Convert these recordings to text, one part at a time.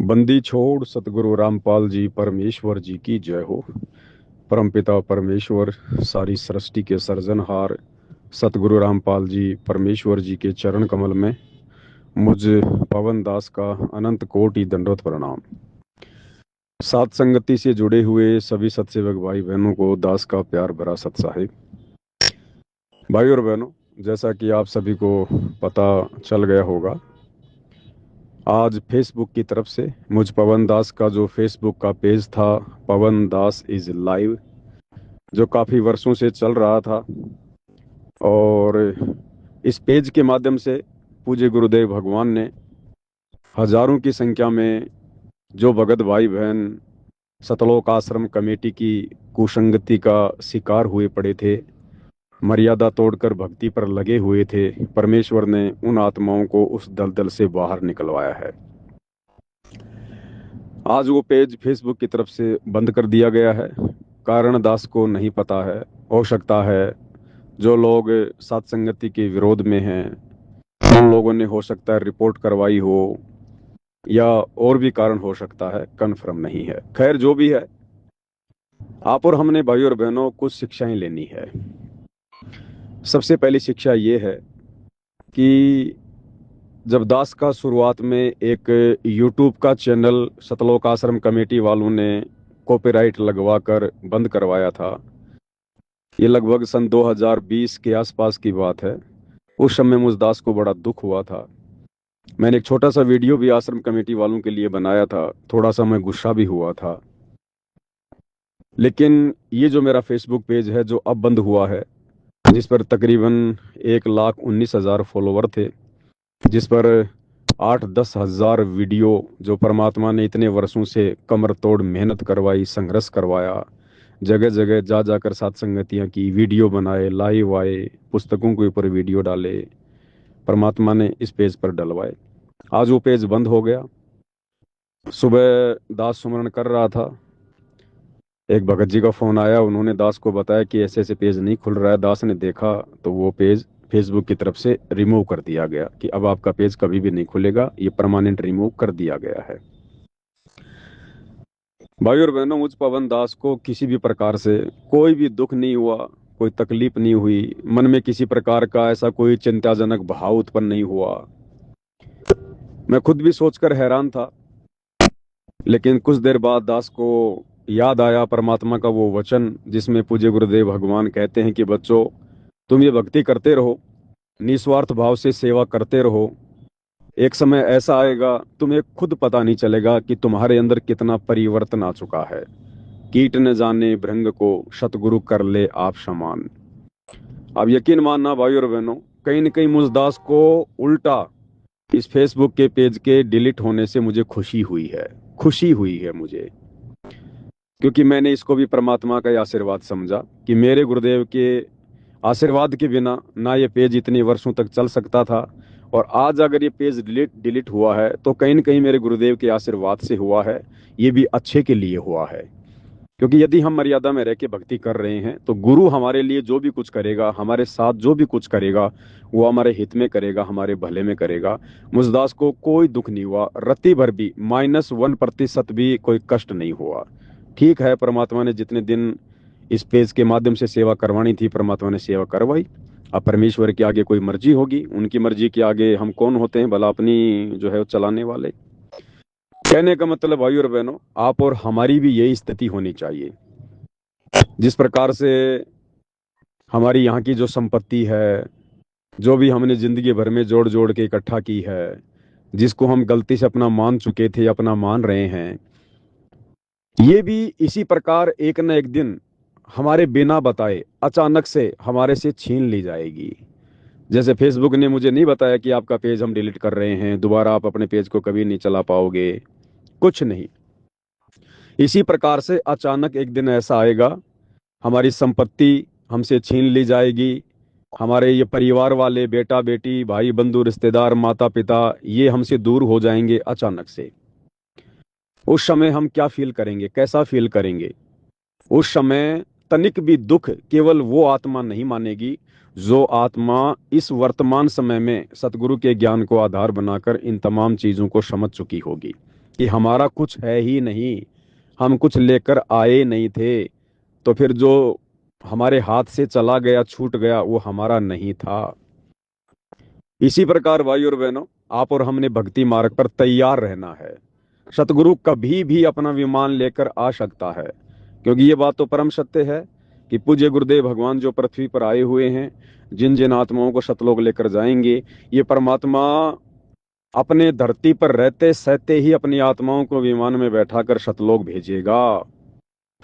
बंदी छोड़ सतगुरु रामपाल जी परमेश्वर जी की जय हो। परमपिता परमेश्वर सारी सृष्टि के सृजनहार सतगुरु रामपाल जी परमेश्वर जी के चरण कमल में मुझ पवन दास का अनंत कोटि दंडवत प्रणाम। सात संगति से जुड़े हुए सभी सत्सेवक भाई बहनों को दास का प्यार भरा सत साहिब। भाई और बहनों, जैसा कि आप सभी को पता चल गया होगा, आज फेसबुक की तरफ से मुझ पवन दास का जो फेसबुक का पेज था, पवन दास इज लाइव, जो काफ़ी वर्षों से चल रहा था, और इस पेज के माध्यम से पूज्य गुरुदेव भगवान ने हजारों की संख्या में जो भगत भाई बहन सतलोक आश्रम कमेटी की कुसंगति का शिकार हुए पड़े थे, मर्यादा तोड़कर भक्ति पर लगे हुए थे, परमेश्वर ने उन आत्माओं को उस दलदल से बाहर निकलवाया है। आज वो पेज फेसबुक की तरफ से बंद कर दिया गया है। कारण दास को नहीं पता है। हो सकता है जो लोग सत्संगति के विरोध में हैं उन लोगों ने हो सकता है रिपोर्ट करवाई हो, या और भी कारण हो सकता है, कन्फर्म नहीं है। खैर, जो भी है, आप और हमने भाई और बहनों कुछ शिक्षाएं लेनी है। सबसे पहली शिक्षा ये है कि जब दास का शुरुआत में एक यूट्यूब का चैनल सतलोक आश्रम कमेटी वालों ने कॉपीराइट लगवा कर बंद करवाया था, ये लगभग सन 2020 के आसपास की बात है। उस समय मुझ दास को बड़ा दुख हुआ था। मैंने एक छोटा सा वीडियो भी आश्रम कमेटी वालों के लिए बनाया था। थोड़ा सा मैं गुस्सा भी हुआ था। लेकिन ये जो मेरा फेसबुक पेज है जो अब बंद हुआ है, जिस पर तकरीबन 1,19,000 फॉलोवर थे, जिस पर 8-10 हज़ार वीडियो जो परमात्मा ने इतने वर्षों से कमर तोड़ मेहनत करवाई, संघर्ष करवाया, जगह जगह जा जाकर सत्संगतियाँ की, वीडियो बनाए, लाइव आए, पुस्तकों के ऊपर वीडियो डाले, परमात्मा ने इस पेज पर डलवाए। आज वो पेज बंद हो गया। सुबह दास सुमरण कर रहा था, एक भगत जी का फोन आया। उन्होंने दास को बताया कि ऐसे ऐसे पेज नहीं खुल रहा है। दास ने देखा तो वो पेज फेसबुक की तरफ से रिमूव कर दिया गया कि अब आपका पेज कभी भी नहीं खुलेगा, ये परमानेंट रिमूव कर दिया गया है। भाई और बहनों, मुझ पवन दास को किसी भी प्रकार से कोई भी दुख नहीं हुआ, कोई तकलीफ नहीं हुई, मन में किसी प्रकार का ऐसा कोई चिंताजनक भाव उत्पन्न नहीं हुआ। मैं खुद भी सोचकर हैरान था। लेकिन कुछ देर बाद दास को याद आया परमात्मा का वो वचन, जिसमें पूज्य गुरुदेव भगवान कहते हैं कि बच्चों, तुम ये भक्ति करते रहो, निस्वार्थ भाव से सेवा करते रहो। एक समय ऐसा आएगा तुम्हें खुद पता नहीं चलेगा कि तुम्हारे अंदर कितना परिवर्तन आ चुका है। कीट न जाने भृंग को, सतगुरु कर ले आप समान। अब यकीन मानना भाई और बहनों, कहीं न कहीं मुझ दास को उल्टा इस फेसबुक के पेज के डिलीट होने से मुझे खुशी हुई है। खुशी हुई है मुझे, क्योंकि मैंने इसको भी परमात्मा का ही आशीर्वाद समझा कि मेरे गुरुदेव के आशीर्वाद के बिना ना ये पेज इतने वर्षों तक चल सकता था। और आज अगर ये पेज डिलीट हुआ है तो कहीं न कहीं मेरे गुरुदेव के आशीर्वाद से हुआ है। ये भी अच्छे के लिए हुआ है, क्योंकि यदि हम मर्यादा में रह के भक्ति कर रहे हैं तो गुरु हमारे लिए जो भी कुछ करेगा, हमारे साथ जो भी कुछ करेगा, वो हमारे हित में करेगा, हमारे भले में करेगा। मुझदास को कोई दुख नहीं हुआ, रत्ती भर भी, -1% भी कोई कष्ट नहीं हुआ। ठीक है, परमात्मा ने जितने दिन इस पेज के माध्यम से सेवा करवानी थी, परमात्मा ने सेवा करवाई। अब परमेश्वर के आगे कोई मर्जी होगी, उनकी मर्जी के आगे हम कौन होते हैं, भला अपनी जो है वो चलाने वाले। कहने का मतलब भाई और बहनों, आप और हमारी भी यही स्थिति होनी चाहिए। जिस प्रकार से हमारी यहाँ की जो संपत्ति है, जो भी हमने जिंदगी भर में जोड़ जोड़ के इकट्ठा की है, जिसको हम गलती से अपना मान चुके थे, अपना मान रहे हैं, ये भी इसी प्रकार एक न एक दिन हमारे बिना बताए अचानक से हमारे से छीन ली जाएगी। जैसे फेसबुक ने मुझे नहीं बताया कि आपका पेज हम डिलीट कर रहे हैं, दोबारा आप अपने पेज को कभी नहीं चला पाओगे, कुछ नहीं। इसी प्रकार से अचानक एक दिन ऐसा आएगा, हमारी संपत्ति हमसे छीन ली जाएगी। हमारे ये परिवार वाले, बेटा बेटी, भाई बंधु, रिश्तेदार, माता पिता, ये हमसे दूर हो जाएंगे अचानक से। उस समय हम क्या फील करेंगे, कैसा फील करेंगे? उस समय तनिक भी दुख केवल वो आत्मा नहीं मानेगी जो आत्मा इस वर्तमान समय में सतगुरु के ज्ञान को आधार बनाकर इन तमाम चीजों को समझ चुकी होगी। कि हमारा कुछ है ही नहीं, हम कुछ लेकर आए नहीं थे, तो फिर जो हमारे हाथ से चला गया, छूट गया, वो हमारा नहीं था। इसी प्रकार भाई और बहनों, आप और हमने भक्ति मार्ग पर तैयार रहना है। सतगुरु कभी भी अपना विमान लेकर आ सकता है, क्योंकि ये बात तो परम सत्य है कि पूज्य गुरुदेव भगवान जो पृथ्वी पर आए हुए हैं, जिन जिन आत्माओं को सतलोक लेकर जाएंगे, ये परमात्मा अपने धरती पर रहते सहते ही अपनी आत्माओं को विमान में बैठाकर सतलोक भेजेगा।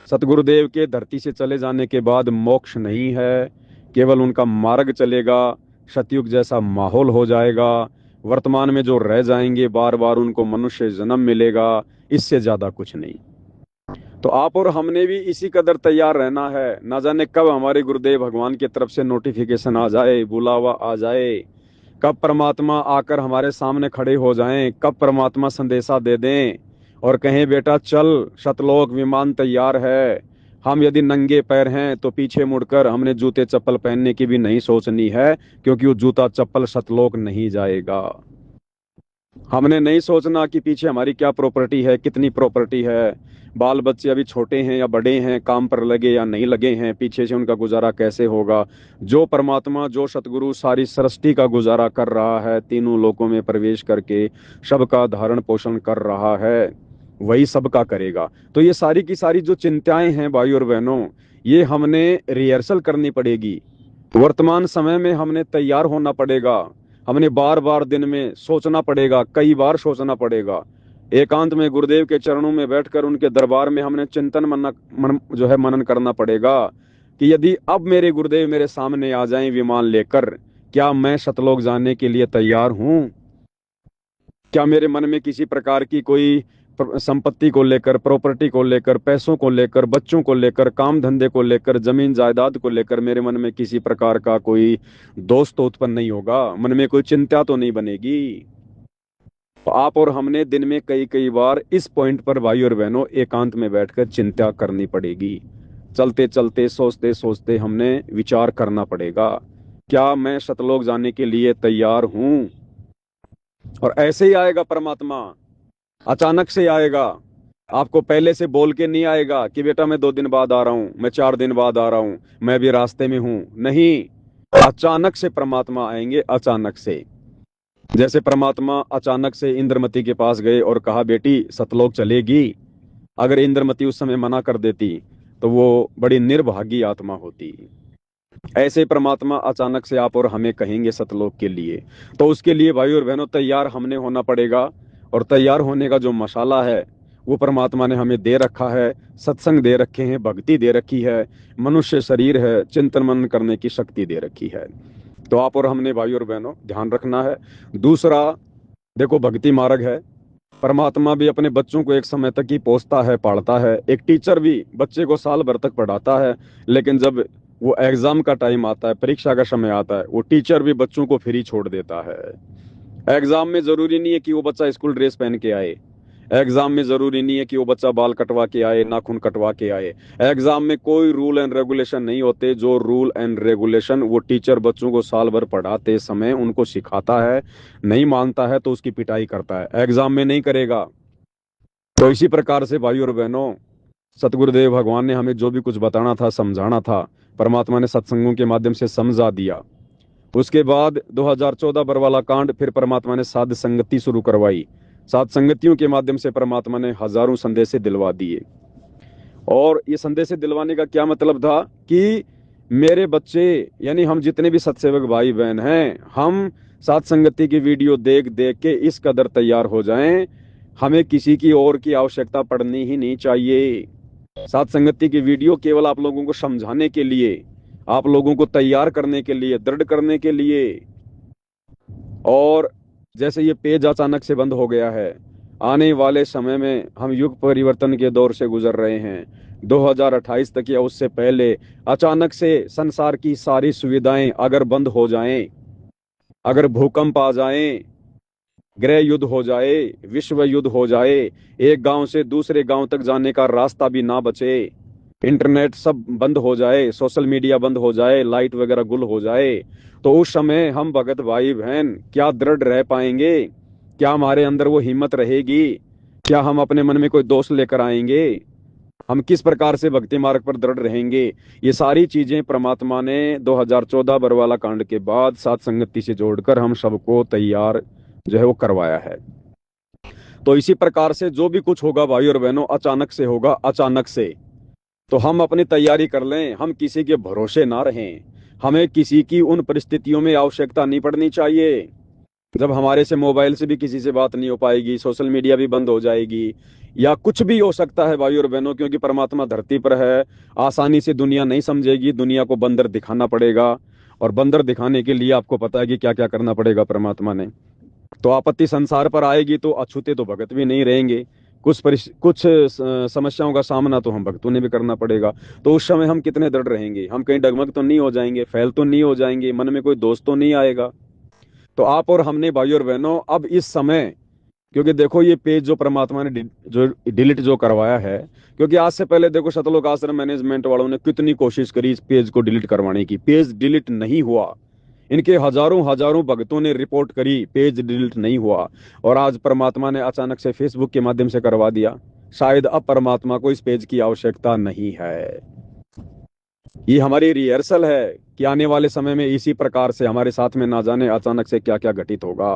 सतगुरुदेव के धरती से चले जाने के बाद मोक्ष नहीं है, केवल उनका मार्ग चलेगा। सतयुग जैसा माहौल हो जाएगा। वर्तमान में जो रह जाएंगे, बार बार उनको मनुष्य जन्म मिलेगा, इससे ज्यादा कुछ नहीं। तो आप और हमने भी इसी कदर तैयार रहना है। ना जाने कब हमारे गुरुदेव भगवान की तरफ से नोटिफिकेशन आ जाए, बुलावा आ जाए, कब परमात्मा आकर हमारे सामने खड़े हो जाएं, कब परमात्मा संदेशा दे दें और कहें बेटा चल, सतलोक विमान तैयार है। हम यदि नंगे पैर हैं तो पीछे मुड़कर हमने जूते चप्पल पहनने की भी नहीं सोचनी है, क्योंकि वो जूता चप्पल सतलोक नहीं जाएगा। हमने नहीं सोचना कि पीछे हमारी क्या प्रॉपर्टी है, कितनी प्रॉपर्टी है, बाल बच्चे अभी छोटे हैं या बड़े हैं, काम पर लगे या नहीं लगे हैं, पीछे से उनका गुजारा कैसे होगा। जो परमात्मा, जो सतगुरु सारी सृष्टि का गुजारा कर रहा है, तीनों लोकों में प्रवेश करके सबका धारण पोषण कर रहा है, वही सबका करेगा। तो ये सारी की सारी जो चिंताएं हैं भाई और बहनों, ये हमने रिहर्सल करनी पड़ेगी। वर्तमान समय में हमने तैयार होना पड़ेगा। हमने बार बार दिन में सोचना पड़ेगा, कई बार सोचना पड़ेगा। एकांत में गुरुदेव के चरणों में बैठकर उनके दरबार में हमने चिंतन जो है मनन करना पड़ेगा कि यदि अब मेरे गुरुदेव मेरे सामने आ जाएं विमान लेकर, क्या मैं सतलोक जाने के लिए तैयार हूं? क्या मेरे मन में किसी प्रकार की कोई संपत्ति को लेकर, प्रॉपर्टी को लेकर, पैसों को लेकर, बच्चों को लेकर, काम धंधे को लेकर, जमीन जायदाद को लेकर मेरे मन में किसी प्रकार का कोई दोष तो उत्पन्न नहीं होगा? मन में कोई चिंता तो नहीं बनेगी? तो आप और हमने दिन में कई कई बार इस पॉइंट पर भाई और बहनों एकांत में बैठकर चिंता करनी पड़ेगी। चलते चलते, सोचते सोचते हमने विचार करना पड़ेगा, क्या मैं सतलोक जाने के लिए तैयार हूं? और ऐसे ही आएगा परमात्मा, अचानक से आएगा। आपको पहले से बोल के नहीं आएगा कि बेटा मैं 2 दिन बाद आ रहा हूं, मैं 4 दिन बाद आ रहा हूं, मैं भी रास्ते में हूं। नहीं, अचानक से परमात्मा आएंगे, अचानक से। जैसे परमात्मा अचानक से इंद्रमती के पास गए और कहा बेटी सतलोक चलेगी। अगर इंद्रमती उस समय मना कर देती तो वो बड़ी निर्भागी आत्मा होती। ऐसे परमात्मा अचानक से आप और हमें कहेंगे सतलोक के लिए। तो उसके लिए भाई और बहनों तैयार हमने होना पड़ेगा। और तैयार होने का जो मसाला है वो परमात्मा ने हमें दे रखा है। सत्संग दे रखे हैं, भक्ति दे रखी है, मनुष्य शरीर है, चिंतन मनन करने की शक्ति दे रखी है। तो आप और हमने भाई और बहनों ध्यान रखना है। दूसरा, देखो भक्ति मार्ग है। परमात्मा भी अपने बच्चों को एक समय तक ही पोसता है, पालता है। एक टीचर भी बच्चे को साल भर तक पढ़ाता है, लेकिन जब वो एग्जाम का टाइम आता है, परीक्षा का समय आता है, वो टीचर भी बच्चों को फ्री छोड़ देता है। एग्जाम में जरूरी नहीं है कि वो बच्चा स्कूल ड्रेस पहन के आए। एग्जाम में जरूरी नहीं है कि वो बच्चा बाल कटवा के आए, नाखून कटवा के आए। एग्जाम में कोई रूल एंड रेगुलेशन नहीं होते। जो रूल एंड रेगुलेशन वो टीचर बच्चों को साल भर पढ़ाते समय उनको सिखाता है, नहीं मानता है तो उसकी पिटाई करता है, एग्जाम में नहीं करेगा। तो इसी प्रकार से भाई और बहनों, सतगुरुदेव भगवान ने हमें जो भी कुछ बताना था, समझाना था, परमात्मा ने सत्संगों के माध्यम से समझा दिया। उसके बाद 2014 बरवाला कांड, फिर परमात्मा ने साध संगति शुरू करवाई। साध संगतियों के माध्यम से परमात्मा ने हजारों संदेशे दिलवा दिए। और ये संदेशे दिलवाने का क्या मतलब था कि मेरे बच्चे, यानी हम जितने भी सत्सेवक भाई बहन हैं, हम साध संगति की वीडियो देख देख के इस कदर तैयार हो जाएं, हमें किसी की और की आवश्यकता पड़नी ही नहीं चाहिए। साध संगति की वीडियो केवल आप लोगों को समझाने के लिए, आप लोगों को तैयार करने के लिए, दृढ़ करने के लिए। और जैसे ये पेज अचानक से बंद हो गया है, आने वाले समय में हम युग परिवर्तन के दौर से गुजर रहे हैं। 2028 तक या उससे पहले अचानक से संसार की सारी सुविधाएं अगर बंद हो जाएं, अगर भूकंप आ जाएं, गृह युद्ध हो जाए, विश्व युद्ध हो जाए, एक गांव से दूसरे गांव तक जाने का रास्ता भी ना बचे, इंटरनेट सब बंद हो जाए, सोशल मीडिया बंद हो जाए, लाइट वगैरह गुल हो जाए, तो उस समय हम भगत भाई बहन क्या दृढ़ रह पाएंगे? क्या हमारे अंदर वो हिम्मत रहेगी क्या हम अपने मन में कोई दोष लेकर आएंगे? हम किस प्रकार से भक्ति मार्ग पर दृढ़ रहेंगे? ये सारी चीजें परमात्मा ने 2014 बरवाला कांड के बाद साथ संगति से जोड़कर हम सबको तैयार जो है वो करवाया है। तो इसी प्रकार से जो भी कुछ होगा भाई और बहनों, अचानक से होगा, अचानक से। तो हम अपनी तैयारी कर लें, हम किसी के भरोसे ना रहें। हमें किसी की उन परिस्थितियों में आवश्यकता नहीं पड़नी चाहिए जब हमारे से मोबाइल से भी किसी से बात नहीं हो पाएगी, सोशल मीडिया भी बंद हो जाएगी, या कुछ भी हो सकता है भाई और बहनों, क्योंकि परमात्मा धरती पर है। आसानी से दुनिया नहीं समझेगी, दुनिया को बंदर दिखाना पड़ेगा। और बंदर दिखाने के लिए आपको पता है कि क्या क्या करना पड़ेगा परमात्मा ने। तो आपत्ति संसार पर आएगी तो अछूते तो भगत भी नहीं रहेंगे। कुछ समस्याओं का सामना तो हम भक्तों ने भी करना पड़ेगा। तो उस समय हम कितने दृढ़ रहेंगे? हम कहीं डगमग तो नहीं हो जाएंगे, फैल तो नहीं हो जाएंगे, मन में कोई दोष तो नहीं आएगा? तो आप और हमने भाई और बहनों अब इस समय, क्योंकि देखो ये पेज जो परमात्मा ने जो डिलीट जो करवाया है, क्योंकि आज से पहले देखो सतलोक आश्रम मैनेजमेंट वालों ने कितनी कोशिश करी इस पेज को डिलीट करवाने की, पेज डिलीट नहीं हुआ। इनके हजारों हजारों भक्तों ने रिपोर्ट करी, पेज डिलीट नहीं हुआ। और आज परमात्मा ने अचानक से फेसबुक के माध्यम से करवा दिया। शायद अब परमात्मा को इस पेज की आवश्यकता नहीं है। ये हमारी रिहर्सल है कि आने वाले समय में इसी प्रकार से हमारे साथ में ना जाने अचानक से क्या क्या घटित होगा।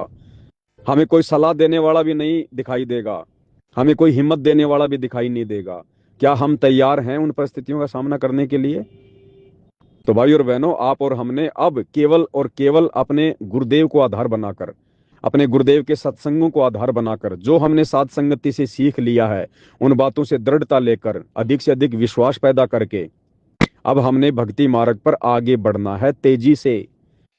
हमें कोई सलाह देने वाला भी नहीं दिखाई देगा, हमें कोई हिम्मत देने वाला भी दिखाई नहीं देगा। क्या हम तैयार हैं उन परिस्थितियों का सामना करने के लिए? तो भाई और बहनों, आप और हमने अब केवल और केवल अपने गुरुदेव को आधार बनाकर, अपने गुरुदेव के सत्संगों को आधार बनाकर, जो हमने साध संगति से सीख लिया है, उन बातों से दृढ़ता लेकर, अधिक से अधिक विश्वास पैदा करके अब हमने भक्ति मार्ग पर आगे बढ़ना है तेजी से।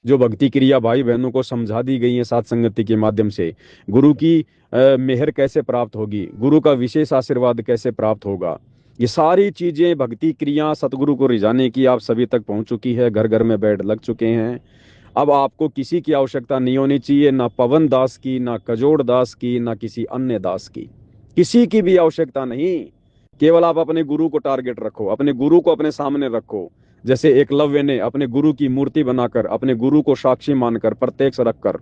जो भक्ति क्रिया भाई बहनों को समझा दी गई है साथ संगति के माध्यम से, गुरु की मेहर कैसे प्राप्त होगी, गुरु का विशेष आशीर्वाद कैसे प्राप्त होगा, ये सारी चीजें भक्ति क्रिया सतगुरु को रिझाने की आप सभी तक पहुंच चुकी है, घर घर में बैठ लग चुके हैं। अब आपको किसी की आवश्यकता नहीं होनी चाहिए, ना पवन दास की, ना कजोड़ दास की, ना किसी अन्य दास की, किसी की भी आवश्यकता नहीं। केवल आप अपने गुरु को टारगेट रखो, अपने गुरु को अपने सामने रखो। जैसे एकलव्य ने अपने गुरु की मूर्ति बनाकर, अपने गुरु को साक्षी मानकर, प्रत्यक्ष रखकर,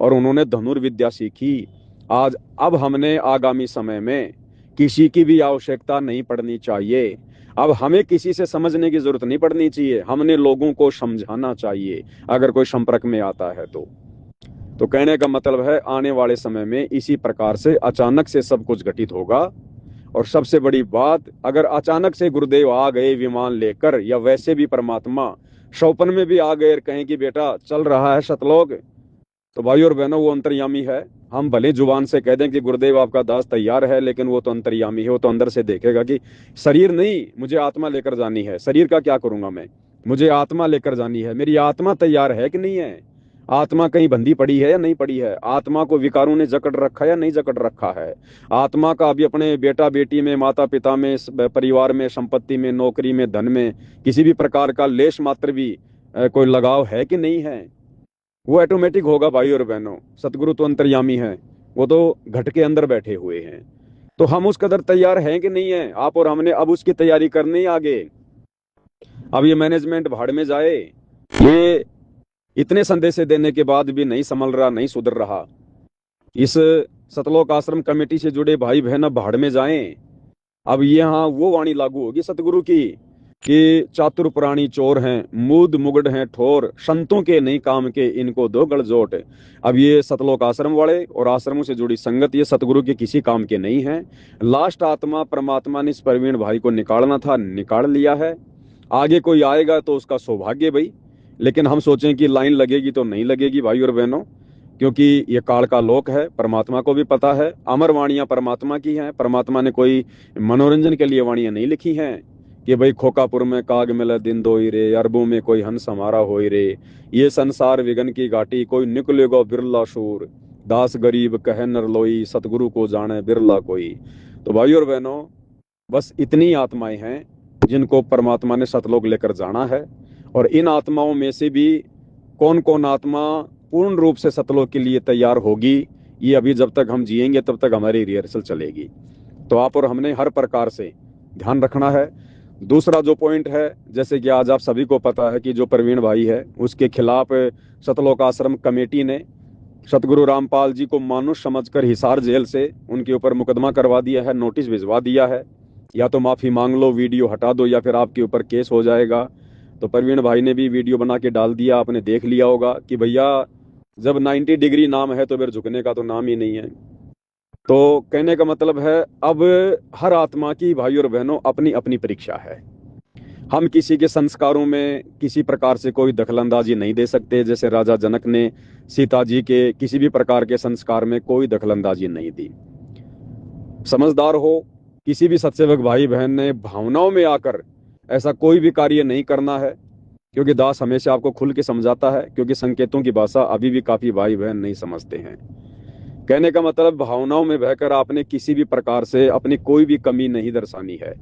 और उन्होंने धनुर्विद्या सीखी। आज अब हमने आगामी समय में किसी की भी आवश्यकता नहीं पड़नी चाहिए। अब हमें किसी से समझने की जरूरत नहीं पड़नी चाहिए, हमने लोगों को समझाना चाहिए अगर कोई संपर्क में आता है तो कहने का मतलब है आने वाले समय में इसी प्रकार से अचानक से सब कुछ घटित होगा। और सबसे बड़ी बात, अगर अचानक से गुरुदेव आ गए विमान लेकर, या वैसे भी परमात्मा स्वप्न में भी आ गए और कहें कि बेटा चल रहा है सतलोक, तो भाई और बहनों वो अंतर्यामी है। हम भले जुबान से कह दें कि गुरुदेव आपका दास तैयार है, लेकिन वो तो अंतर्यामी है, वो तो अंदर से देखेगा कि शरीर नहीं, मुझे आत्मा लेकर जानी है। शरीर का क्या करूंगा मैं, मुझे आत्मा लेकर जानी है। मेरी आत्मा तैयार है कि नहीं है? आत्मा कहीं बंधी पड़ी है या नहीं पड़ी है? आत्मा को विकारों ने जकड़ रखा है या नहीं जकड़ रखा है? आत्मा का अभी अपने बेटा बेटी में, माता पिता में, परिवार में, संपत्ति में, नौकरी में, धन में किसी भी प्रकार का लेश मात्र भी कोई लगाव है कि नहीं है? वो ऑटोमेटिक होगा भाई और बहनों। सतगुरु तो अंतर्यामी है, वो तो घट के अंदर बैठे हुए हैं। तो हम उस कदर तैयार हैं कि नहीं है? आप और हमने अब उसकी तैयारी करनी है आगे। अब ये मैनेजमेंट भाड़ में जाए, ये इतने संदेशे देने के बाद भी नहीं संभल रहा, नहीं सुधर रहा। इस सतलोक आश्रम कमेटी से जुड़े भाई बहन अब भाड़ में जाएं। अब यहाँ वो वाणी लागू होगी सतगुरु की कि चातुर प्राणी चोर हैं, मूद मुगड़ हैं ठोर, संतों के नहीं काम के, इनको दो गलजोट। अब ये सतलोक आश्रम वाले और आश्रमों से जुड़ी संगत ये सतगुरु के किसी काम के नहीं है। लास्ट आत्मा परमात्मा ने इस प्रवीण भाई को निकालना था, निकाल लिया है। आगे कोई आएगा तो उसका सौभाग्य भाई, लेकिन हम सोचें कि लाइन लगेगी तो नहीं लगेगी भाई और बहनों, क्योंकि ये काल का लोक है। परमात्मा को भी पता है, अमर वाणियां परमात्मा की हैं। परमात्मा ने कोई मनोरंजन के लिए वाणियां नहीं लिखी हैं कि भाई खोकापुर में काग मिले दिन दोई रे, अरबों में कोई हंस हमारा होई रे, ये संसार विगन की घाटी, कोई निकलेगा बिरला शूर, दास गरीब कह नर लोई, सतगुरु को जाने बिरला कोई। तो भाई और बहनों, बस इतनी आत्माएं हैं जिनको परमात्मा ने सतलोक लेकर जाना है। और इन आत्माओं में से भी कौन कौन आत्मा पूर्ण रूप से सतलोक के लिए तैयार होगी, ये अभी जब तक हम जिएंगे तब तक हमारी रिहर्सल चलेगी। तो आप और हमने हर प्रकार से ध्यान रखना है। दूसरा जो पॉइंट है, जैसे कि आज आप सभी को पता है कि जो प्रवीण भाई है उसके खिलाफ सतलोक आश्रम कमेटी ने सतगुरु रामपाल जी को मानुष समझकर हिसार जेल से उनके ऊपर मुकदमा करवा दिया है, नोटिस भिजवा दिया है, या तो माफी मांग लो, वीडियो हटा दो, या फिर आपके ऊपर केस हो जाएगा। तो प्रवीण भाई ने भी वीडियो बना के डाल दिया, आपने देख लिया होगा कि भैया जब 90 डिग्री नाम है तो फिर झुकने का तो नाम ही नहीं है। तो कहने का मतलब है, अब हर आत्मा की भाई और बहनों अपनी अपनी परीक्षा है। हम किसी के संस्कारों में किसी प्रकार से कोई दखलंदाजी नहीं दे सकते, जैसे राजा जनक ने सीता जी के किसी भी प्रकार के संस्कार में कोई दखलंदाजी नहीं दी। समझदार हो, किसी भी सत्सेवक भाई बहन ने भावनाओं में आकर ऐसा कोई भी कार्य नहीं करना है, क्योंकि दास हमेशा आपको खुल के समझाता है, क्योंकि संकेतों की भाषा अभी भी काफी भाई बहन नहीं समझते हैं। कहने का मतलब, भावनाओं में बहकर आपने किसी भी प्रकार से अपनी कोई भी कमी नहीं दर्शानी है।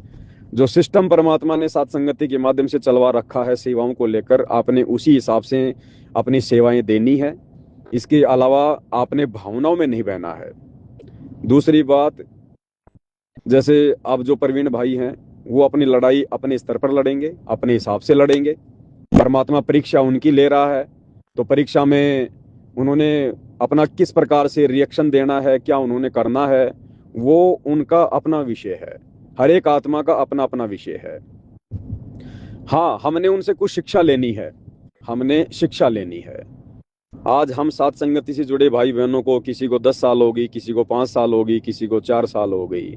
जो सिस्टम परमात्मा ने साथ संगति के माध्यम से चलवा रखा है सेवाओं को लेकर, आपने उसी हिसाब से अपनी सेवाएं देनी है। इसके अलावा आपने भावनाओं में नहीं बहना है। दूसरी बात, जैसे अब जो प्रवीण भाई हैं, वो अपनी लड़ाई अपने स्तर पर लड़ेंगे, अपने हिसाब से लड़ेंगे। परमात्मा परीक्षा उनकी ले रहा है, तो परीक्षा में उन्होंने अपना किस प्रकार से रिएक्शन देना है, क्या उन्होंने करना है, वो उनका अपना विषय है। हर एक आत्मा का अपना अपना विषय है। हाँ, हमने उनसे कुछ शिक्षा लेनी है, हमने शिक्षा लेनी है। आज हम साथ संगति से जुड़े भाई बहनों को, किसी को 10 साल होगी, किसी को 5 साल होगी, किसी को 4 साल हो गई।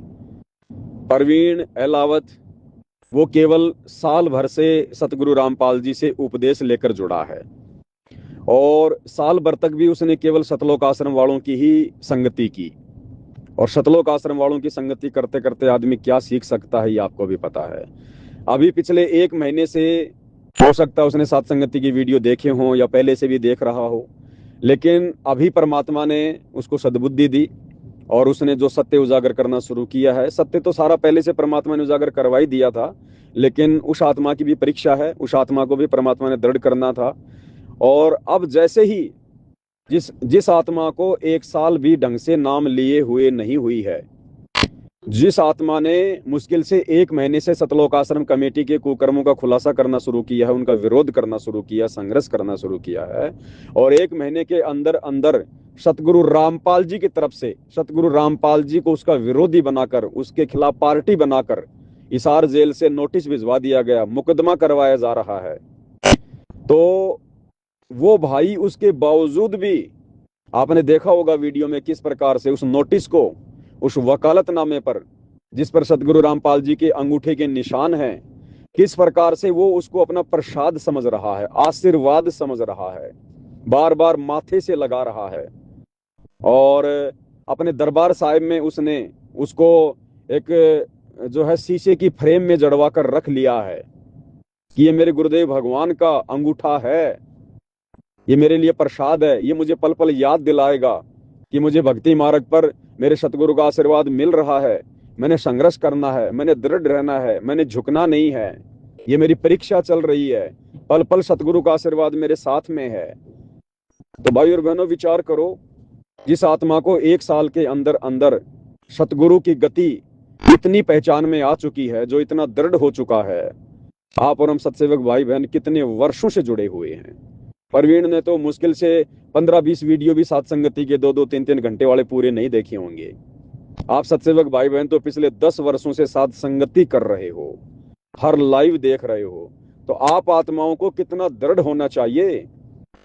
प्रवीण एलावत वो केवल साल भर से सतगुरु रामपाल जी से उपदेश लेकर जुड़ा है, और साल भर तक भी उसने केवल सतलोक आश्रम वालों की ही संगति की। और सतलोक आश्रम वालों की संगति करते करते आदमी क्या सीख सकता है, ये आपको भी पता है। अभी पिछले 1 महीने से हो सकता है उसने साथ संगति की वीडियो देखे हों, या पहले से भी देख रहा हो, लेकिन अभी परमात्मा ने उसको सद्बुद्धि दी और उसने जो सत्य उजागर करना शुरू किया है। सत्य तो सारा पहले से परमात्मा ने उजागर करवा ही दिया था, लेकिन उस आत्मा की भी परीक्षा है, उस आत्मा को भी परमात्मा ने दृढ़ करना था। और अब जैसे ही जिस आत्मा को 1 साल भी ढंग से नाम लिए हुए नहीं हुई है, जिस आत्मा ने मुश्किल से 1 महीने से सतलोक आश्रम कमेटी के कुकर्मों का खुलासा करना शुरू किया है, उनका विरोध करना शुरू किया, संघर्ष करना शुरू किया है, और 1 महीने के अंदर अंदर सतगुरु रामपाल जी की तरफ से सतगुरु रामपाल जी को उसका विरोधी बनाकर, उसके खिलाफ पार्टी बनाकर हिसार जेल से नोटिस भिजवा दिया गया, मुकदमा करवाया जा रहा है। तो वो भाई उसके बावजूद भी, आपने देखा होगा वीडियो में किस प्रकार से उस नोटिस को, उस वकालतनामे पर जिस पर सतगुरु रामपाल जी के अंगूठे के निशान हैं, किस प्रकार से वो उसको अपना प्रसाद समझ रहा है, आशीर्वाद समझ रहा है, बार बार माथे से लगा रहा है। और अपने दरबार साहिब में उसने उसको एक जो है शीशे की फ्रेम में जड़वा कर रख लिया है कि ये मेरे गुरुदेव भगवान का अंगूठा है, ये मेरे लिए प्रसाद है, ये मुझे पल पल याद दिलाएगा कि मुझे भक्ति मार्ग पर मेरे सतगुरु का आशीर्वाद मिल रहा है, मैंने संघर्ष करना है, मैंने दृढ़ रहना है, मैंने झुकना नहीं है, ये मेरी परीक्षा चल रही है, पल पल सतगुरु का आशीर्वाद मेरे साथ में है। तो भाई और बहनों, विचार करो, जिस आत्मा को 1 साल के अंदर अंदर सतगुरु की गति इतनी पहचान में आ चुकी है, जो इतना दृढ़ हो चुका है, आप और हम सत्सेवक भाई बहन कितने वर्षों से जुड़े हुए हैं। प्रवीण ने तो मुश्किल से 15-20 वीडियो भी साथ संगति के 2-2, 3-3 घंटे वाले पूरे नहीं देखे होंगे। आप सत्सेवक भाई बहन तो पिछले 10 वर्षों से साथ संगति कर रहे हो, हर लाइव देख रहे हो, तो आप आत्माओं को कितना दृढ़ होना चाहिए।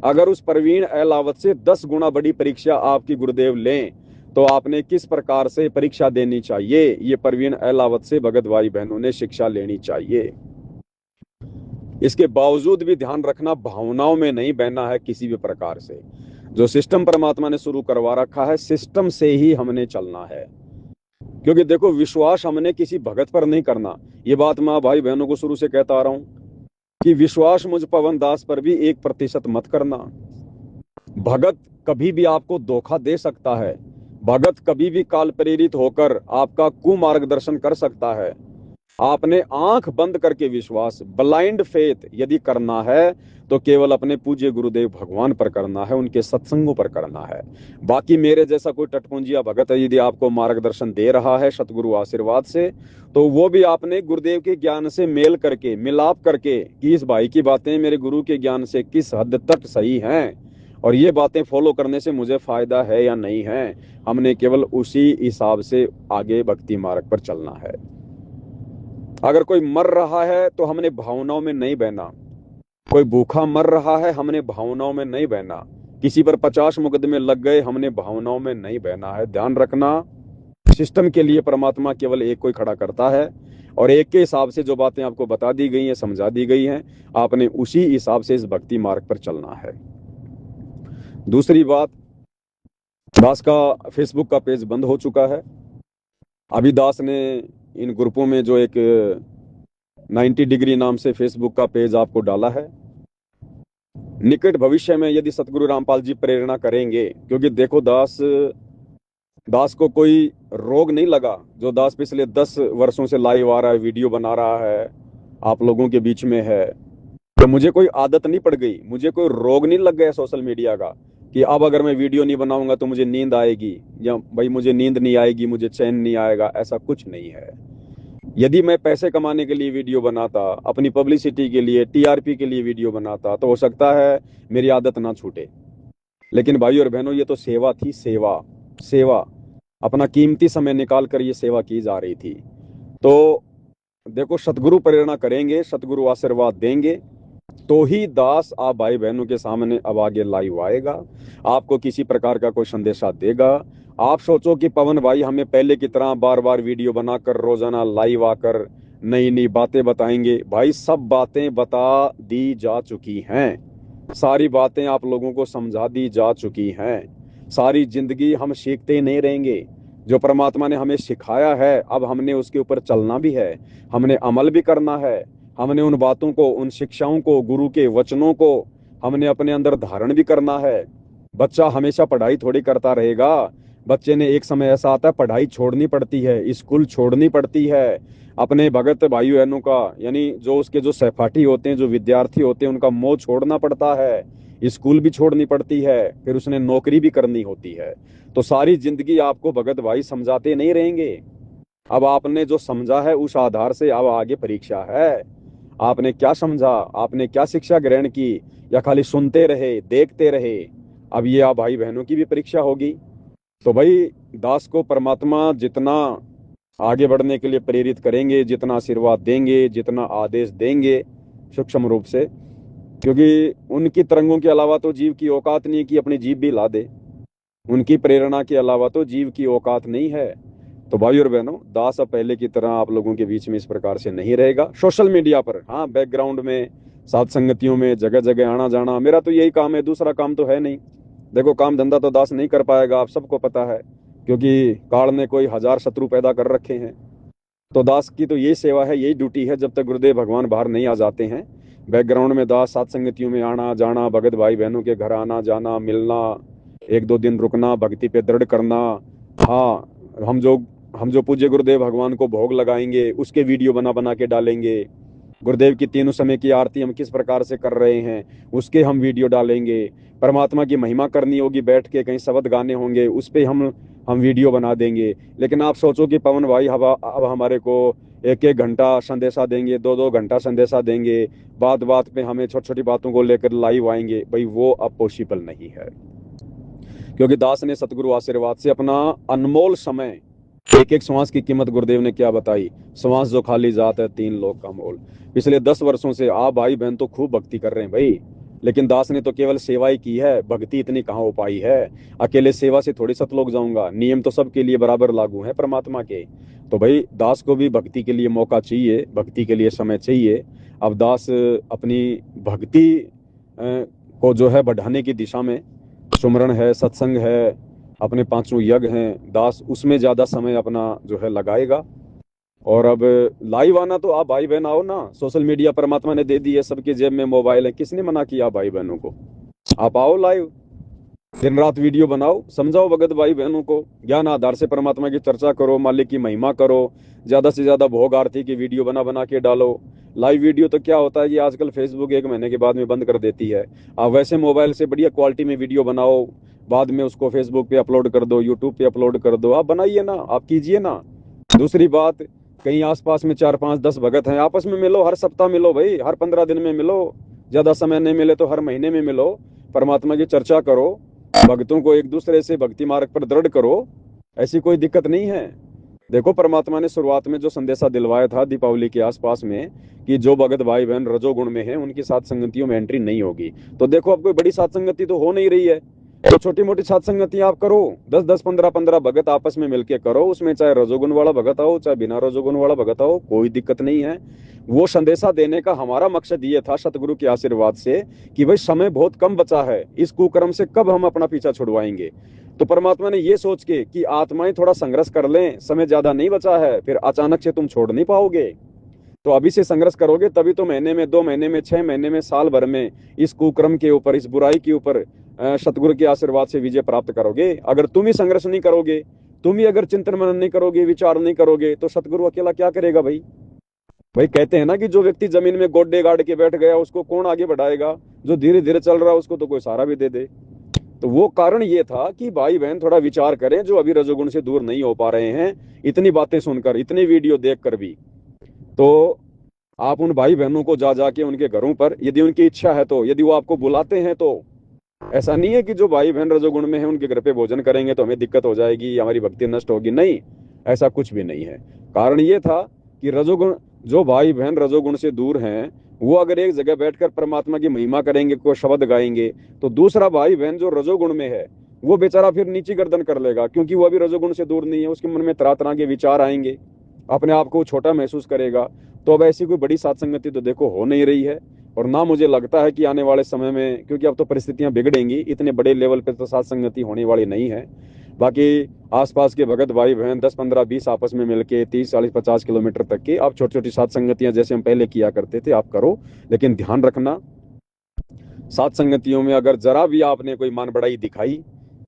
अगर उस प्रवीण एलावत से 10 गुना बड़ी परीक्षा आपकी गुरुदेव लें, तो आपने किस प्रकार से परीक्षा देनी चाहिए, ये प्रवीण एलावत से भगत भाई बहनों ने शिक्षा लेनी चाहिए। इसके बावजूद भी ध्यान रखना, भावनाओं में नहीं बहना है किसी भी प्रकार से। जो सिस्टम परमात्मा ने शुरू करवा रखा है, सिस्टम से ही हमने चलना है। क्योंकि देखो, विश्वास हमने किसी भगत पर नहीं करना। ये बात मैं भाई बहनों को शुरू से कहता आ रहा हूं कि विश्वास मुझ पवन दास पर भी 1% मत करना। भगत कभी भी आपको धोखा दे सकता है, भगत कभी भी काल प्रेरित होकर आपका कुमार्गदर्शन कर सकता है। आपने आंख बंद करके विश्वास, ब्लाइंड फेथ यदि करना है, तो केवल अपने पूज्य गुरुदेव भगवान पर करना है, उनके सत्संगों पर करना है। बाकी मेरे जैसा कोई टटपुंजिया भगत यदि आपको मार्गदर्शन दे रहा है सतगुरु आशीर्वाद से, तो वो भी आपने गुरुदेव के ज्ञान से मेल करके, मिलाप करके कि इस भाई की बातें मेरे गुरु के ज्ञान से किस हद तक सही हैं, और ये बातें फॉलो करने से मुझे फायदा है या नहीं है, हमने केवल उसी हिसाब से आगे भक्ति मार्ग पर चलना है। अगर कोई मर रहा है तो हमने भावनाओं में नहीं बहना, कोई भूखा मर रहा है हमने भावनाओं में नहीं बहना, किसी पर 50 मुकदमे लग गए हमने भावनाओं में नहीं बहना है। ध्यान रखना, सिस्टम के लिए परमात्मा केवल एक को ही खड़ा करता है, और एक के हिसाब से जो बातें आपको बता दी गई हैं, समझा दी गई हैं, आपने उसी हिसाब से इस भक्ति मार्ग पर चलना है। दूसरी बात, दास का फेसबुक का पेज बंद हो चुका है। अभी दास ने इन ग्रुपों में जो एक 90 डिग्री नाम से फेसबुक का पेज आपको डाला है, निकट भविष्य में यदि सतगुरु रामपाल जी प्रेरणा करेंगे, क्योंकि देखो दास को कोई रोग नहीं लगा, जो दास पिछले 10 वर्षों से लाइव आ रहा है, वीडियो बना रहा है, आप लोगों के बीच में है, तो मुझे कोई आदत नहीं पड़ गई, मुझे कोई रोग नहीं लग गया सोशल मीडिया का कि अब अगर मैं वीडियो नहीं बनाऊंगा तो मुझे नींद आएगी, या भाई मुझे नींद नहीं आएगी, मुझे चैन नहीं आएगा। ऐसा कुछ नहीं है। यदि मैं पैसे कमाने के लिए वीडियो बनाता, अपनी पब्लिसिटी के लिए, टीआरपी के लिए वीडियो बनाता, तो हो सकता है मेरी आदत ना छूटे। लेकिन भाई और बहनों, ये तो सेवा थी, सेवा सेवा अपना कीमती समय निकाल कर ये सेवा की जा रही थी। तो देखो, सतगुरु प्रेरणा करेंगे, सतगुरु आशीर्वाद देंगे, तो ही दास आप भाई बहनों के सामने अब आगे लाइव आएगा, आपको किसी प्रकार का कोई संदेशा देगा। आप सोचो कि पवन भाई हमें पहले की तरह बार बार वीडियो बनाकर रोजाना लाइव आकर नई नई बातें बताएंगे। भाई सब बातें बता दी जा चुकी हैं, सारी बातें आप लोगों को समझा दी जा चुकी हैं। सारी जिंदगी हम सीखते ही नहीं रहेंगे, जो परमात्मा ने हमें सिखाया है अब हमने उसके ऊपर चलना भी है, हमने अमल भी करना है, हमने उन बातों को, उन शिक्षाओं को, गुरु के वचनों को हमने अपने अंदर धारण भी करना है। बच्चा हमेशा पढ़ाई थोड़ी करता रहेगा, बच्चे ने एक समय ऐसा आता है पढ़ाई छोड़नी पड़ती है, स्कूल छोड़नी पड़ती है, अपने भगत भाई बहनों का, यानी जो उसके जो सहपाठी होते हैं, जो विद्यार्थी होते हैं, उनका मोह छोड़ना पड़ता है, स्कूल भी छोड़नी पड़ती है, फिर उसने नौकरी भी करनी होती है। तो सारी जिंदगी आपको भगत भाई समझाते नहीं रहेंगे। अब आपने जो समझा है उस आधार से अब आगे परीक्षा है। आपने क्या समझा, आपने क्या शिक्षा ग्रहण की, या खाली सुनते रहे, देखते रहे? अब ये आप भाई बहनों की भी परीक्षा होगी। तो भाई, दास को परमात्मा जितना आगे बढ़ने के लिए प्रेरित करेंगे, जितना आशीर्वाद देंगे, जितना आदेश देंगे सूक्ष्म रूप से, क्योंकि उनकी तरंगों के अलावा तो जीव की औकात नहीं कि अपनी जीभ भी ला दे, उनकी प्रेरणा के अलावा तो जीव की औकात नहीं है। तो भाई और बहनों, दास अब पहले की तरह आप लोगों के बीच में इस प्रकार से नहीं रहेगा। सोशल मीडिया पर हाँ, बैकग्राउंड में, साथ संगतियों में, जगह जगह आना जाना, मेरा तो यही काम है, दूसरा काम तो है नहीं। देखो, काम धंधा तो दास नहीं कर पाएगा, आप सबको पता है, क्योंकि काल ने कोई 1000 शत्रु पैदा कर रखे हैं। तो दास की तो यही सेवा है, यही ड्यूटी है, जब तक गुरुदेव भगवान बाहर नहीं आ जाते हैं। बैकग्राउंड में दास साथ संगतियों में आना जाना, भगत भाई बहनों के घर आना जाना, मिलना, 1-2 दिन रुकना, भक्ति पे दृढ़ करना। हाँ, हम जो पूज्य गुरुदेव भगवान को भोग लगाएंगे उसके वीडियो बना बना के डालेंगे। गुरुदेव की तीनों समय की आरती हम किस प्रकार से कर रहे हैं उसके हम वीडियो डालेंगे। परमात्मा की महिमा करनी होगी, बैठ के कहीं शब्द गाने होंगे, उस पे हम वीडियो बना देंगे। लेकिन आप सोचो कि पवन भाई अब हमारे को 1-1 घंटा संदेशा देंगे, 2-2 घंटा संदेशा देंगे, बात बात पे हमें छोटी छोटी बातों को लेकर लाइव आएंगे, भाई वो अब पॉसिबल नहीं है। क्योंकि दास ने सतगुरु आशीर्वाद से अपना अनमोल समय, एक एक श्वास की कीमत गुरुदेव ने क्या बताई, श्वास जो खाली जात है 3 लोक का मोल। पिछले 10 वर्षों से आप भाई बहन तो खूब भक्ति कर रहे हैं भाई, लेकिन दास ने तो केवल सेवा ही की है, भक्ति इतनी कहाँ हो पाई है। अकेले सेवा से थोड़ी सतलोक जाऊंगा, नियम तो सबके लिए बराबर लागू है परमात्मा के। तो भाई, दास को भी भक्ति के लिए मौका चाहिए, भक्ति के लिए समय चाहिए। अब दास अपनी भक्ति को जो है बढ़ाने की दिशा में, सुमरण है, सत्संग है, अपने 5 यज्ञ हैं, दास उसमें ज्यादा समय अपना जो है लगाएगा। और अब लाइव आना तो आप भाई बहन आओ ना, सोशल मीडिया परमात्मा ने दे दी है, सबके जेब में मोबाइल है, किसने मना किया भाई बहनों को? आप आओ लाइव, दिन रात वीडियो बनाओ, समझाओ भगत भाई बहनों को, ज्ञान आधार से परमात्मा की चर्चा करो, मालिक की महिमा करो, ज्यादा से ज्यादा भोग आरती की वीडियो बना बना के डालो। लाइव वीडियो तो क्या होता है कि आजकल फेसबुक 1 महीने के बाद में बंद कर देती है। आप वैसे मोबाइल से बढ़िया क्वालिटी में वीडियो बनाओ, बाद में उसको फेसबुक पे अपलोड कर दो, यूट्यूब पे अपलोड कर दो, आप बनाइए ना, आप कीजिए ना। दूसरी बात, कहीं आसपास में 4-5-10 भगत हैं, आपस में मिलो, हर सप्ताह मिलो भाई, हर 15 दिन में मिलो, ज्यादा समय नहीं मिले तो हर महीने में मिलो। परमात्मा की चर्चा करो, भक्तों को एक दूसरे से भक्ति मार्ग पर दृढ़ करो, ऐसी कोई दिक्कत नहीं है। देखो परमात्मा ने शुरुआत में जो संदेशा दिलवाया था दीपावली के आसपास में कि जो भगत भाई बहन रजोगुण में है उनकी सात संगतियों में एंट्री नहीं होगी, तो देखो अब कोई बड़ी सात संगति तो हो नहीं रही है, तो छोटी मोटी सात संगति आप करो, 10-10 15-15 भगत आपस में मिलके करो, उसमें चाहे रजोगुण वाला भगत आओ चाहे बिना रजोगुण वाला भगत आओ, कोई दिक्कत नहीं है। वो संदेशा देने का हमारा मकसद ये था सतगुरु के आशीर्वाद से कि भाई समय बहुत कम बचा है, इस कुकर्म से कब हम अपना पीछा छुड़वाएंगे। तो परमात्मा ने ये सोच के कि आत्माएं थोड़ा संघर्ष कर लें, समय ज्यादा नहीं बचा है, फिर अचानक से तुम छोड़ नहीं पाओगे, तो अभी से संघर्ष करोगे तभी तो महीने में, 2 महीने में, 6 महीने में, साल भर में इस कुक्रम के ऊपर, इस बुराई के ऊपर सतगुरु के आशीर्वाद से विजय प्राप्त करोगे। अगर तुम ही संघर्ष नहीं करोगे, तुम ही अगर चिंतन मनन नहीं करोगे, विचार नहीं करोगे, तो सतगुरु अकेला क्या करेगा भाई। भाई कहते हैं ना कि जो व्यक्ति जमीन में गोड्डे गाड़ के बैठ गया उसको कौन आगे बढ़ाएगा, जो धीरे धीरे चल रहा है उसको तो कोई सहारा भी दे दे। तो वो कारण ये था कि भाई बहन थोड़ा विचार करें, जो अभी रजोगुण से दूर नहीं हो पा रहे हैं, इतनी बातें सुनकर, इतनी वीडियो देखकर भी, तो आप उन भाई बहनों को जा जाके उनके घरों पर, यदि उनकी इच्छा है तो, यदि वो आपको बुलाते हैं तो, ऐसा नहीं है कि जो भाई बहन रजोगुण में है उनके घर पे भोजन करेंगे तो हमें दिक्कत हो जाएगी, हमारी भक्ति नष्ट होगी, नहीं, ऐसा कुछ भी नहीं है। कारण ये था कि रजोगुण, जो भाई बहन रजोगुण से दूर हैं, वो अगर एक जगह बैठकर परमात्मा की महिमा करेंगे, कोई शब्द गाएंगे, तो दूसरा भाई बहन जो रजोगुण में है वो बेचारा फिर नीची गर्दन कर लेगा, क्योंकि वो अभी रजोगुण से दूर नहीं है, उसके मन में तरह तरह के विचार आएंगे, अपने आप को छोटा महसूस करेगा। तो अब ऐसी कोई बड़ी सात्संगति तो देखो हो नहीं रही है, और ना मुझे लगता है कि आने वाले समय में, क्योंकि अब तो परिस्थितियां बिगड़ेंगी, इतने बड़े लेवल पे तो सात्संगति होने वाली नहीं है। बाकी आसपास के भगत भाई बहन 10 15 20 आपस में मिलके 30 40 50 किलोमीटर तक की आप छोटी छोटी सात्संगतियां जैसे हम पहले किया करते थे आप करो, लेकिन ध्यान रखना सात्संगतियों में अगर जरा भी आपने कोई मान बढ़ाई दिखाई,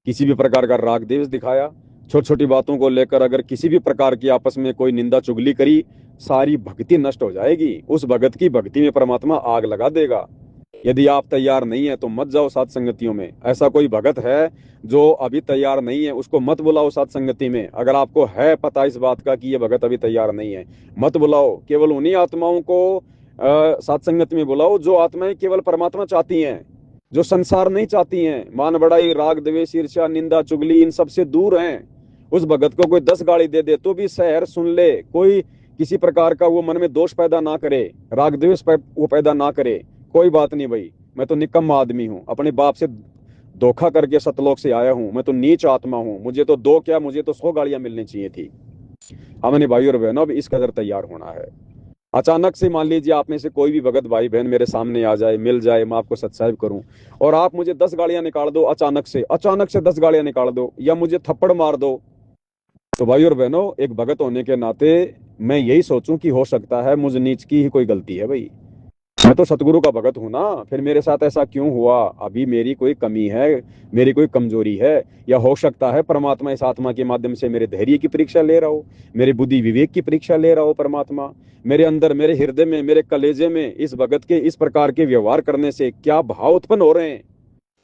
किसी भी प्रकार का राग द्वेष दिखाया, छोटी छोटी बातों को लेकर अगर किसी भी प्रकार की आपस में कोई निंदा चुगली करी, सारी भक्ति नष्ट हो जाएगी। उस भगत की भक्ति में परमात्मा आग लगा देगा। यदि आप तैयार नहीं है तो मत जाओ सात्संगतियों में। ऐसा कोई भगत है जो अभी तैयार नहीं है, उसको मत बुलाओ सात्संगति में। अगर आपको है पता इस बात का कि ये भगत अभी तैयार नहीं है, मत बुलाओ। केवल उन्हीं आत्माओं को सात्संगति में बुलाओ जो आत्माएं केवल परमात्मा चाहती हैं, जो संसार नहीं चाहती हैं, मान बढ़ाई, राग द्वेष, ईर्ष्या, निंदा चुगली, इन सब से दूर हैं। उस भगत को कोई 10 गाली दे दे तो भी सहर सुन ले, कोई किसी प्रकार का वो मन में दोष पैदा ना करे, राग द्वेष वो पैदा ना करे, कोई बात नहीं भाई, मैं तो निकम्मा आदमी हूँ, अपने बाप से धोखा करके सतलोक से आया हूँ, मैं तो नीच आत्मा हूँ, मुझे तो 2 क्या मुझे तो 100 गालियां मिलनी चाहिए थी। हमने भाई और बहनों अब इस कदर तैयार होना है। अचानक से मान लीजिए आप में से कोई भी भगत भाई बहन मेरे सामने आ जाए, मिल जाए, मैं आपको सत्संग करूं और आप मुझे 10 गालियां निकाल दो, अचानक से 10 गालियां निकाल दो या मुझे थप्पड़ मार दो, तो भाई और बहनों एक भगत होने के नाते मैं यही सोचूं कि हो सकता है मुझ नीच की ही कोई गलती है। भाई मैं तो सतगुरु का भगत हूं ना, फिर मेरे साथ ऐसा क्यों हुआ, अभी मेरी कोई कमी है, मेरी कोई कमजोरी है, या हो सकता है परमात्मा इस आत्मा के माध्यम से मेरे धैर्य की परीक्षा ले रहा हो, मेरी बुद्धि विवेक की परीक्षा ले रहा हो परमात्मा, मेरे अंदर, मेरे हृदय में, मेरे कलेजे में इस भगत के इस प्रकार के व्यवहार करने से क्या भाव उत्पन्न हो रहे हैं।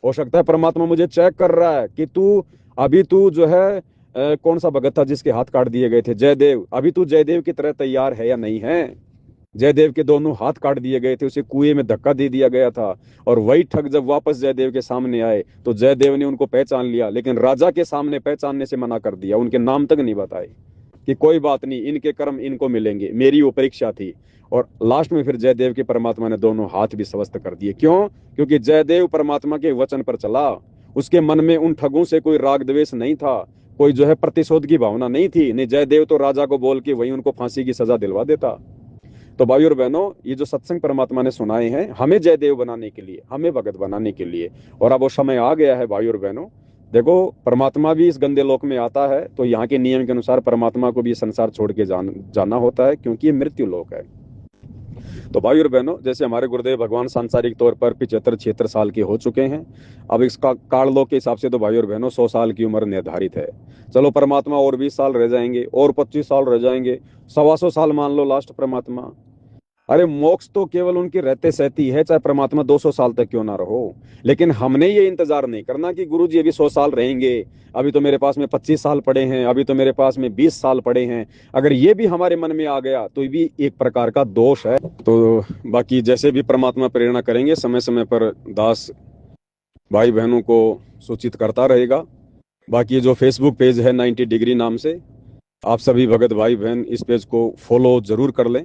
हो सकता है परमात्मा मुझे चेक कर रहा है कि तू जो है कौन सा भगत था जिसके हाथ काट दिए गए थे, जयदेव, अभी तू जयदेव की तरह तैयार है या नहीं है। जयदेव के दोनों हाथ काट दिए गए थे, उसे कुएं में धक्का दे दिया गया था, और वही ठग जब वापस जयदेव के सामने आए तो जयदेव ने उनको पहचान लिया, लेकिन राजा के सामने पहचानने से मना कर दिया, उनके नाम तक नहीं बताए कि कोई बात नहीं, इनके कर्म इनको मिलेंगे, मेरी वो परीक्षा थी। और लास्ट में फिर जयदेव के परमात्मा ने दोनों हाथ भी स्वस्थ कर दिए। क्यों? क्योंकि जयदेव परमात्मा के वचन पर चला, उसके मन में उन ठगों से कोई राग द्वेष नहीं था, कोई जो है प्रतिशोध की भावना नहीं थी। नहीं, जयदेव तो राजा को बोल के वही उनको फांसी की सजा दिलवा देता। तो भाई और बहनों, ये जो सत्संग परमात्मा ने सुनाए हैं हमें जयदेव बनाने के लिए, हमें भगत बनाने के लिए, और अब वो समय आ गया है भाई और बहनों। देखो परमात्मा भी इस गंदे लोक में आता है तो यहाँ के नियम के अनुसार परमात्मा को भी संसार छोड़ के जाना होता है, क्योंकि ये मृत्यु लोक है। तो भाई और बहनों, जैसे हमारे गुरुदेव भगवान सांसारिक तौर पर 75-76 साल के हो चुके हैं, अब इसका काल लोक के हिसाब से तो भाई और बहनों 100 साल की उम्र निर्धारित है। चलो परमात्मा और 20 साल रह जाएंगे, और 25 साल रह जाएंगे, 125 साल मान लो लास्ट परमात्मा। अरे मोक्ष तो केवल उनकी रहते सहती है, चाहे परमात्मा 200 साल तक क्यों ना रहो। लेकिन हमने ये इंतजार नहीं करना कि गुरु जी अभी 100 साल रहेंगे, अभी तो मेरे पास में 25 साल पड़े हैं, अभी तो मेरे पास में 20 साल पड़े हैं। अगर ये भी हमारे मन में आ गया तो ये भी एक प्रकार का दोष है। तो बाकी जैसे भी परमात्मा प्रेरणा करेंगे, समय समय पर दास भाई बहनों को सूचित करता रहेगा। बाकी जो फेसबुक पेज है 90 डिग्री नाम से, आप सभी भगत भाई बहन इस पेज को फॉलो जरूर कर लें।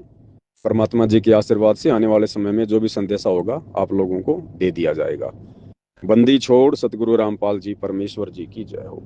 परमात्मा जी के आशीर्वाद से आने वाले समय में जो भी संदेशा होगा आप लोगों को दे दिया जाएगा। बंदी छोड़ सतगुरु रामपाल जी परमेश्वर जी की जय हो।